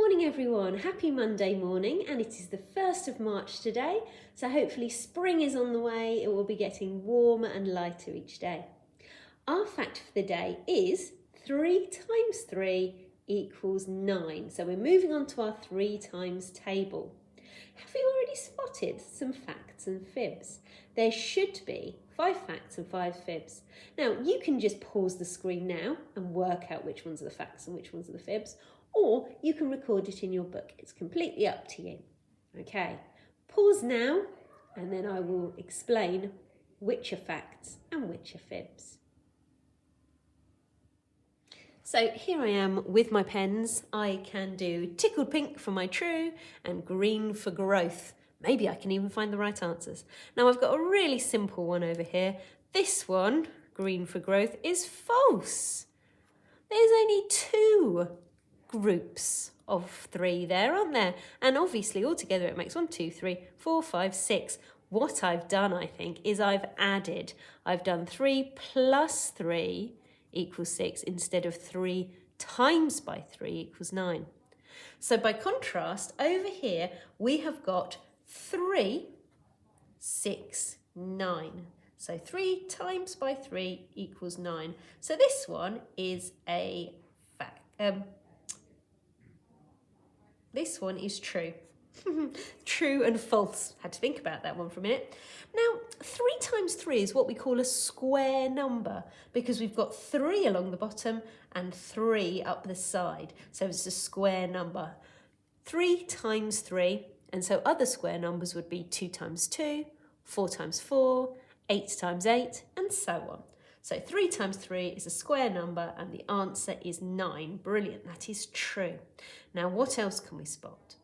morning everyone, happy Monday morning, and it is the 1st of March today, so hopefully spring is on the way. It will be getting warmer and lighter each day. Our fact for the day is 3 times 3 equals 9, so we're moving on to our 3 times table. Have you already spotted some facts and fibs? There should be 5 facts and 5 fibs. Now you can just pause the screen now and work out which ones are the facts and which ones are the fibs, or you can record it in your book. It's completely up to you. Okay, pause now and then I will explain which are facts and which are fibs. So here I am with my pens. I can do tickled pink for my true and green for growth. Maybe I can even find the right answers. Now I've got a really simple one over here. This one, green for growth, is false. There's only 2 groups of 3 there, aren't there? And obviously altogether it makes 1, 2, 3, 4, 5, 6. What I've done, I think, is I've added. I've done 3 plus 3 equals 6 instead of 3 times by 3 equals 9. So by contrast, over here we have got 3, 6, 9. So 3 times by 3 equals 9. So this one is a fact. This one is true. True and false. Had to think about that one for a minute. Now, 3 times 3 is what we call a square number because we've got 3 along the bottom and 3 up the side. So it's a square number. 3 times 3, and so other square numbers would be 2 times 2, 4 times 4, 8 times 8, and so on. So 3 times 3 is a square number and the answer is 9. Brilliant, that is true. Now what else can we spot?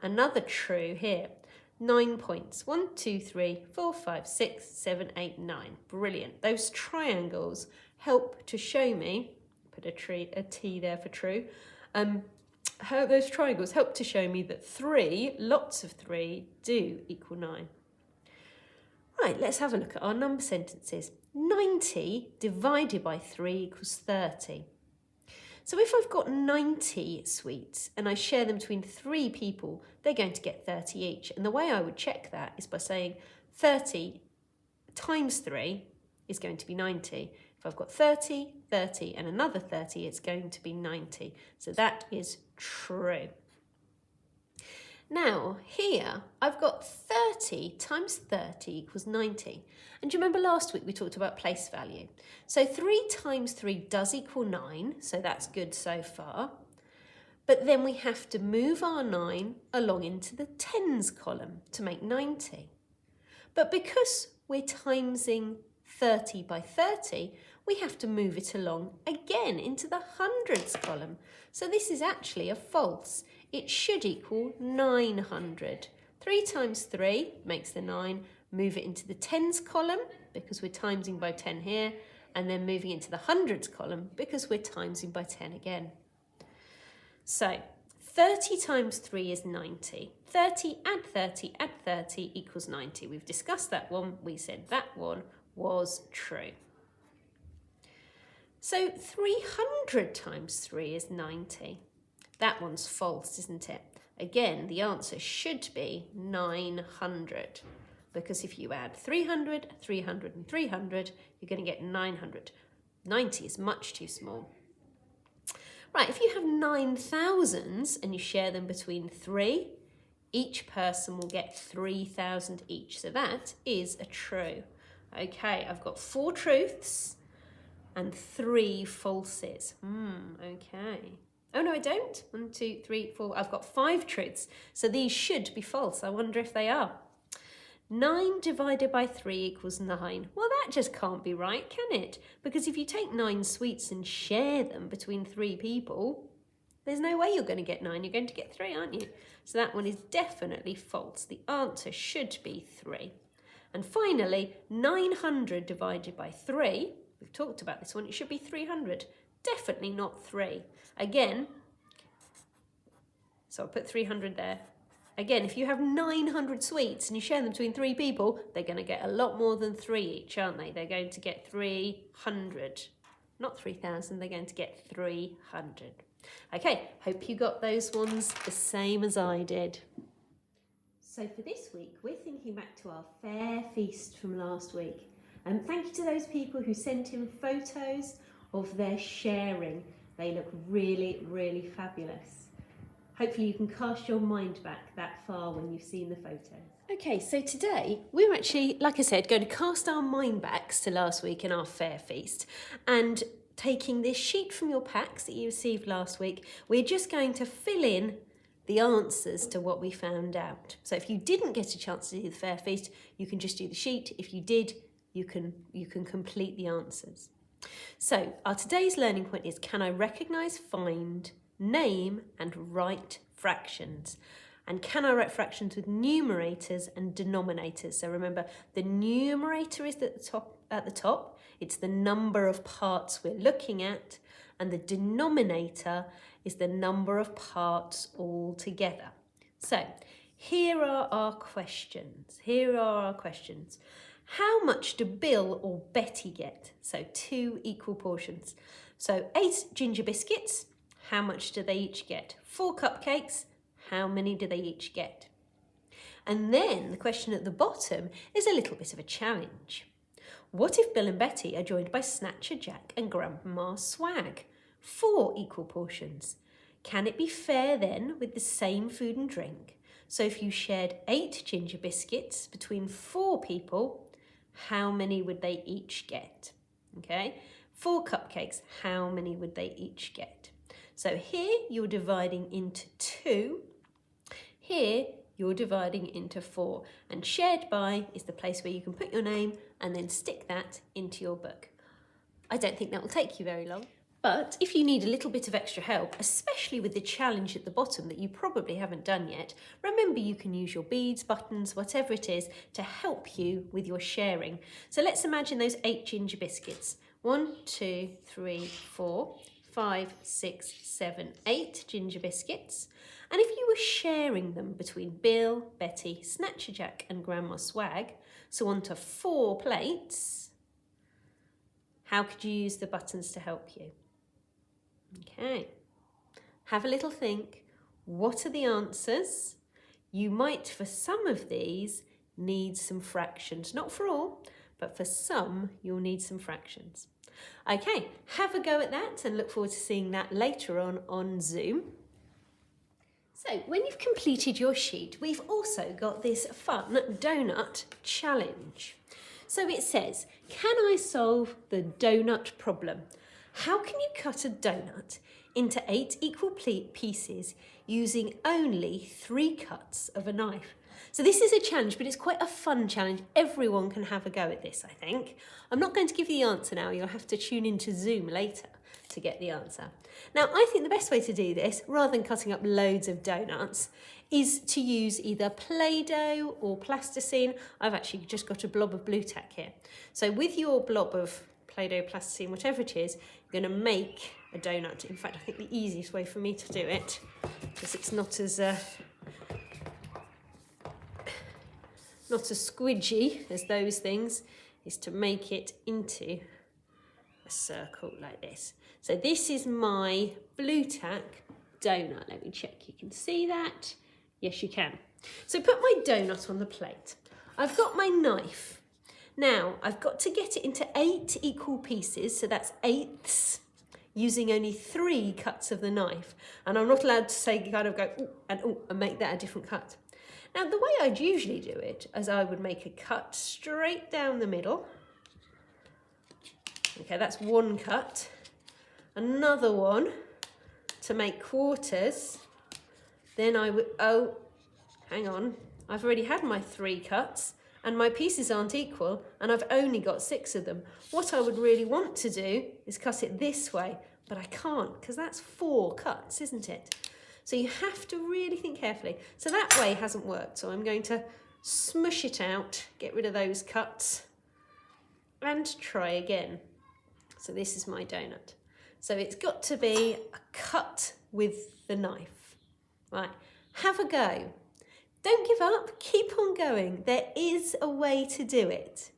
Another true here. 9 points. 1, 2, 3, 4, 5, 6, 7, 8, 9. Brilliant. Those triangles help to show me, put a T there for true, how those triangles help to show me that 3, lots of 3, do equal 9. Right, let's have a look at our number sentences. 90 divided by 3 equals 30. So if I've got 90 sweets and I share them between 3 people, they're going to get 30 each. And the way I would check that is by saying 30 times 3 is going to be 90. If I've got 30, 30 and another 30, it's going to be 90. So that is true. Now, here, I've got 30 times 30 equals 90. And do you remember last week we talked about place value? So 3 times 3 does equal 9, so that's good so far. But then we have to move our 9 along into the tens column to make 90. But because we're timesing 30 by 30, we have to move it along again into the hundreds column. So this is actually a false. It should equal 900. 3 times 3 makes the 9. Move it into the tens column because we're timesing by 10 here, and then moving into the hundreds column because we're timesing by 10 again. So 30 times 3 is 90. 30 add 30 add 30 equals 90. We've discussed that one. We said that one was true. So 300 times 3 is 90. That one's false, isn't it? Again, the answer should be 900. Because if you add 300, 300 and 300, you're going to get 900. 90 is much too small. Right, if you have 9 thousands and you share them between 3, each person will get 3,000 each. So that is a true. Okay, I've got 4 truths and 3 falses. Okay. Oh, no, I don't. 1, 2, 3, 4. I've got 5 truths. So these should be false. I wonder if they are. 9 divided by 3 equals 9. Well, that just can't be right, can it? Because if you take 9 sweets and share them between 3 people, there's no way you're going to get 9. You're going to get 3, aren't you? So that one is definitely false. The answer should be 3. And finally, 900 divided by 3. We've talked about this one. It should be 300. Definitely not 3. Again, so I'll put 300 there. Again, if you have 900 sweets and you share them between 3 people, they're going to get a lot more than 3 each, aren't they? They're going to get 300. Not 3,000, they're going to get 300. Okay, hope you got those ones the same as I did. So for this week, we're thinking back to our fair feast from last week. And thank you to those people who sent in photos of their sharing. They look really, really fabulous. Hopefully you can cast your mind back that far when you've seen the photos. Okay, so today we're actually, like I said, going to cast our mind backs to last week in our fair feast. And taking this sheet from your packs that you received last week, we're just going to fill in the answers to what we found out. So if you didn't get a chance to do the fair feast, you can just do the sheet. If you did, you can complete the answers. So our today's learning point is, can I recognise, find, name and write fractions? And can I write fractions with numerators and denominators? So remember, the numerator is at the top. It's the number of parts we're looking at, and the denominator is the number of parts altogether. So here are our questions. How much do Bill or Betty get? So 2 equal portions. So 8 ginger biscuits. How much do they each get? 4 cupcakes. How many do they each get? And then the question at the bottom is a little bit of a challenge. What if Bill and Betty are joined by Snatcher Jack and Grandma Swag? 4 equal portions. Can it be fair then with the same food and drink? So if you shared 8 ginger biscuits between 4 people, how many would they each get? Okay, 4 cupcakes, how many would they each get? So here you're dividing into 2. Here you're dividing into 4. And shared by is the place where you can put your name and then stick that into your book. I don't think that will take you very long. But if you need a little bit of extra help, especially with the challenge at the bottom that you probably haven't done yet, remember you can use your beads, buttons, whatever it is, to help you with your sharing. So let's imagine those 8 ginger biscuits. 1, 2, 3, 4, 5, 6, 7, 8 ginger biscuits. And if you were sharing them between Bill, Betty, Snatcher Jack and Grandma Swag, so onto 4 plates, how could you use the buttons to help you? Okay, have a little think. What are the answers? You might, for some of these, need some fractions. Not for all, but for some, you'll need some fractions. Okay, have a go at that and look forward to seeing that later on Zoom. So when you've completed your sheet, we've also got this fun donut challenge. So it says, can I solve the donut problem? How can you cut a donut into 8 equal pieces using only 3 cuts of a knife? So this is a challenge, but it's quite a fun challenge. Everyone can have a go at this, I think. I'm not going to give you the answer now. You'll have to tune into Zoom later to get the answer. Now, I think the best way to do this, rather than cutting up loads of donuts, is to use either Play-Doh or plasticine. I've actually just got a blob of Blu Tack here. So with your blob of Play-Doh, plasticine, whatever it is, you're going to make a donut. In fact, I think the easiest way for me to do it, because it's not as squidgy as those things, is to make it into a circle like this. So this is my Blu Tack donut. Let me check you can see that. Yes, you can. So put my donut on the plate. I've got my knife. Now, I've got to get it into 8 equal pieces, so that's 8ths, using only 3 cuts of the knife. And I'm not allowed to say, kind of go, ooh, and make that a different cut. Now, the way I'd usually do it is I would make a cut straight down the middle. Okay, that's 1 cut. Another one to make quarters. Then I would, oh, hang on. I've already had my 3 cuts and my pieces aren't equal and I've only got 6 of them. What I would really want to do is cut it this way, but I can't because that's 4 cuts, isn't it? So you have to really think carefully. So that way hasn't worked. So I'm going to smush it out, get rid of those cuts and try again. So this is my donut. So it's got to be a cut with the knife. Right, have a go. Don't give up, keep on going. There is a way to do it.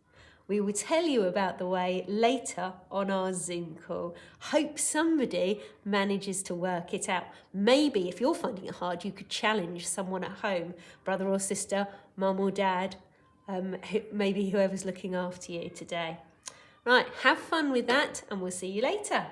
We will tell you about the way later on our Zoom call. Hope somebody manages to work it out. Maybe if you're finding it hard, you could challenge someone at home, brother or sister, mum or dad, maybe whoever's looking after you today. Right, have fun with that and we'll see you later.